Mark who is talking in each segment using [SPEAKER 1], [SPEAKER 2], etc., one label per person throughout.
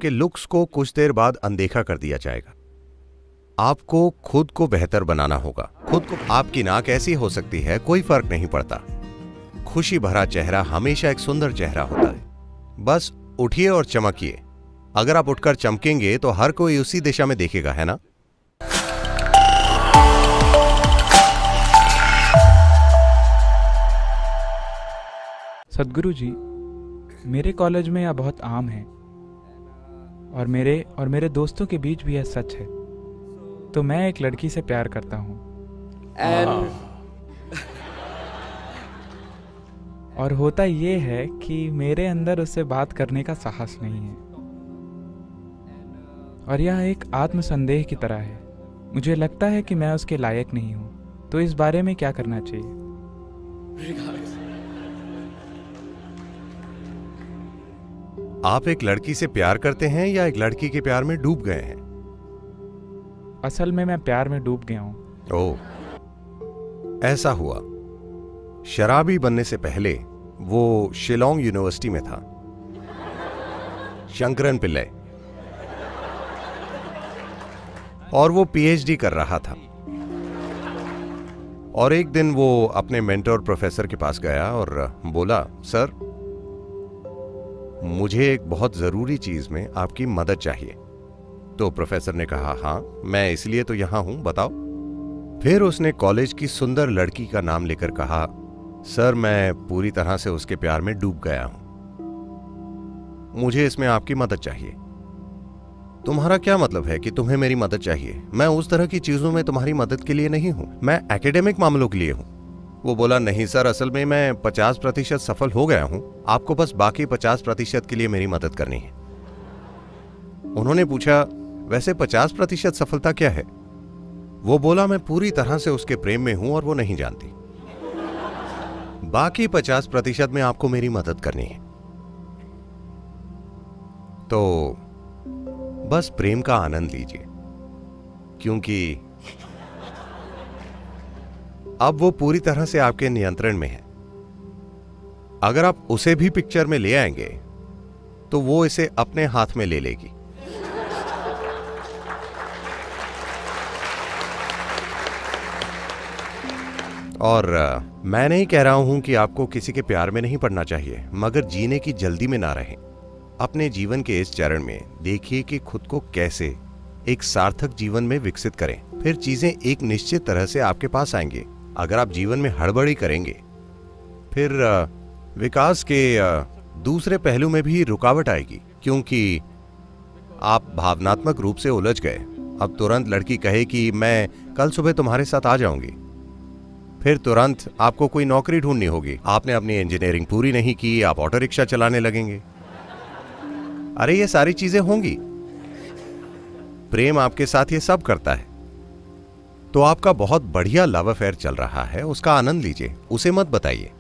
[SPEAKER 1] आपके लुक्स को कुछ देर बाद अनदेखा कर दिया जाएगा। आपको खुद को बेहतर बनाना होगा। खुद को आपकी नाक ऐसी हो सकती है, कोई फर्क नहीं पड़ता। खुशी भरा चेहरा हमेशा एक सुंदर चेहरा होता है। बस उठिए और चमकिए। अगर आप उठकर चमकेंगे तो हर कोई उसी दिशा में देखेगा, है ना?
[SPEAKER 2] सद्गुरु जी, मेरे कॉलेज में यह बहुत आम है और मेरे दोस्तों के बीच भी यह सच है। तो मैं एक लड़की से प्यार करता हूँ और होता ये है कि मेरे अंदर उससे बात करने का साहस नहीं है और यह एक आत्मसंदेह की तरह है। मुझे लगता है कि मैं उसके लायक नहीं हूँ। तो इस बारे में क्या करना चाहिए?
[SPEAKER 1] आप एक लड़की से प्यार करते हैं या एक लड़की के प्यार में डूब गए हैं?
[SPEAKER 2] असल में मैं प्यार में डूब गया हूँ।
[SPEAKER 1] ओह, ऐसा हुआ। शराबी बनने से पहले वो शिलोंग यूनिवर्सिटी में था, शंकरन पिल्लई, और वो पीएचडी कर रहा था। और एक दिन वो अपने मेंटर प्रोफेसर के पास गया और बोला, सर, मुझे एक बहुत जरूरी चीज में आपकी मदद चाहिए। तो प्रोफेसर ने कहा, हाँ, मैं इसलिए तो यहां हूं, बताओ। फिर उसने कॉलेज की सुंदर लड़की का नाम लेकर कहा, सर, मैं पूरी तरह से उसके प्यार में डूब गया हूं, मुझे इसमें आपकी मदद चाहिए। तुम्हारा क्या मतलब है कि तुम्हें मेरी मदद चाहिए? मैं उस तरह की चीजों में तुम्हारी मदद के लिए नहीं हूं, मैं एकेडमिक मामलों के लिए हूं। वो बोला, नहीं सर, असल में मैं 50% सफल हो गया हूं, आपको बस बाकी 50% के लिए मेरी मदद करनी है। उन्होंने पूछा, वैसे 50% सफलता क्या है? वो बोला, मैं पूरी तरह से उसके प्रेम में हूं और वो नहीं जानती। बाकी 50% में आपको मेरी मदद करनी है। तो बस प्रेम का आनंद लीजिए, क्योंकि अब वो पूरी तरह से आपके नियंत्रण में है। अगर आप उसे भी पिक्चर में ले आएंगे तो वो इसे अपने हाथ में ले लेगी। और मैं नहीं कह रहा हूं कि आपको किसी के प्यार में नहीं पड़ना चाहिए, मगर जीने की जल्दी में ना रहें। अपने जीवन के इस चरण में देखिए कि खुद को कैसे एक सार्थक जीवन में विकसित करें। फिर चीजें एक निश्चित तरह से आपके पास आएंगी। अगर आप जीवन में हड़बड़ी करेंगे, फिर विकास के दूसरे पहलू में भी रुकावट आएगी, क्योंकि आप भावनात्मक रूप से उलझ गए। अब तुरंत लड़की कहे कि मैं कल सुबह तुम्हारे साथ आ जाऊंगी, फिर तुरंत आपको कोई नौकरी ढूंढनी होगी। आपने अपनी इंजीनियरिंग पूरी नहीं की, आप ऑटो रिक्शा चलाने लगेंगे। अरे, ये सारी चीजें होंगी। प्रेम आपके साथ ये सब करता है। तो आपका बहुत बढ़िया लव अफेयर चल रहा है, उसका आनंद लीजिए, उसे मत बताइए।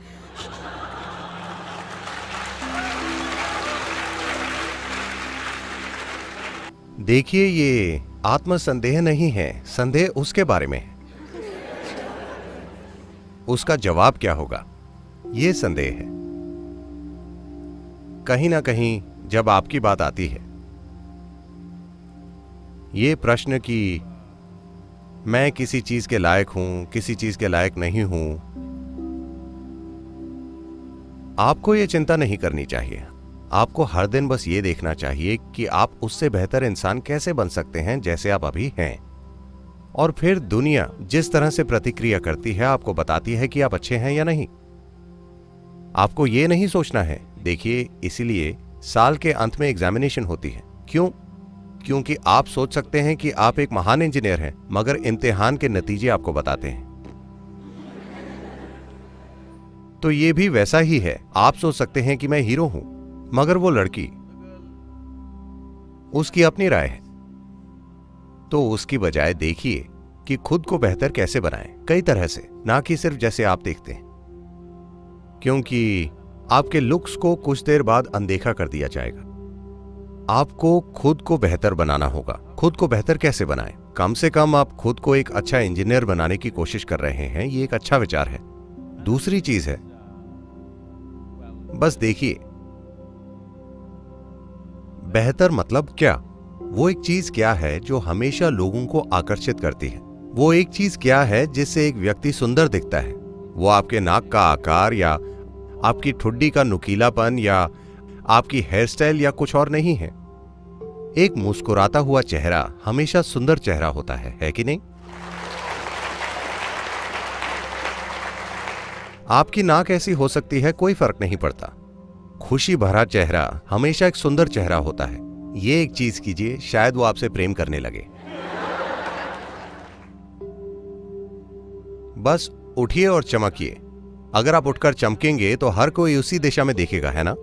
[SPEAKER 1] देखिए, ये आत्मसंदेह नहीं है, संदेह उसके बारे में है। उसका जवाब क्या होगा, ये संदेह है। कहीं ना कहीं जब आपकी बात आती है, ये प्रश्न कि मैं किसी चीज के लायक हूं, किसी चीज के लायक नहीं हूं, आपको ये चिंता नहीं करनी चाहिए। आपको हर दिन बस ये देखना चाहिए कि आप उससे बेहतर इंसान कैसे बन सकते हैं जैसे आप अभी हैं। और फिर दुनिया जिस तरह से प्रतिक्रिया करती है आपको बताती है कि आप अच्छे हैं या नहीं। आपको ये नहीं सोचना है। देखिए, इसीलिए साल के अंत में एग्जामिनेशन होती है। क्यों? क्योंकि आप सोच सकते हैं कि आप एक महान इंजीनियर हैं, मगर इम्तिहान के नतीजे आपको बताते हैं। तो ये भी वैसा ही है। आप सोच सकते हैं कि मैं हीरो हूं, मगर वो लड़की, उसकी अपनी राय है। तो उसकी बजाय देखिए कि खुद को बेहतर कैसे बनाएं, कई तरह से, ना कि सिर्फ जैसे आप देखते हैं। क्योंकि आपके लुक्स को कुछ देर बाद अनदेखा कर दिया जाएगा। आपको खुद को बेहतर बनाना होगा। खुद को बेहतर कैसे बनाएं? कम से कम आप खुद को एक अच्छा इंजीनियर बनाने की कोशिश कर रहे हैं, ये एक अच्छा विचार है। दूसरी चीज है, बस देखिए, बेहतर मतलब क्या? वो एक चीज क्या है जो हमेशा लोगों को आकर्षित करती है? वो एक चीज क्या है जिससे एक व्यक्ति सुंदर दिखता है? वो आपके नाक का आकार या आपकी ठुड्डी का नुकीलापन या आपकी हेयर स्टाइल या कुछ और नहीं है। एक मुस्कुराता हुआ चेहरा हमेशा सुंदर चेहरा होता है कि नहीं? आपकी नाक ऐसी हो सकती है, कोई फर्क नहीं पड़ता। खुशी भरा चेहरा हमेशा एक सुंदर चेहरा होता है। ये एक चीज कीजिए, शायद वो आपसे प्रेम करने लगे। बस उठिए और चमकिए। अगर आप उठकर चमकेंगे तो हर कोई उसी दिशा में देखेगा, है ना?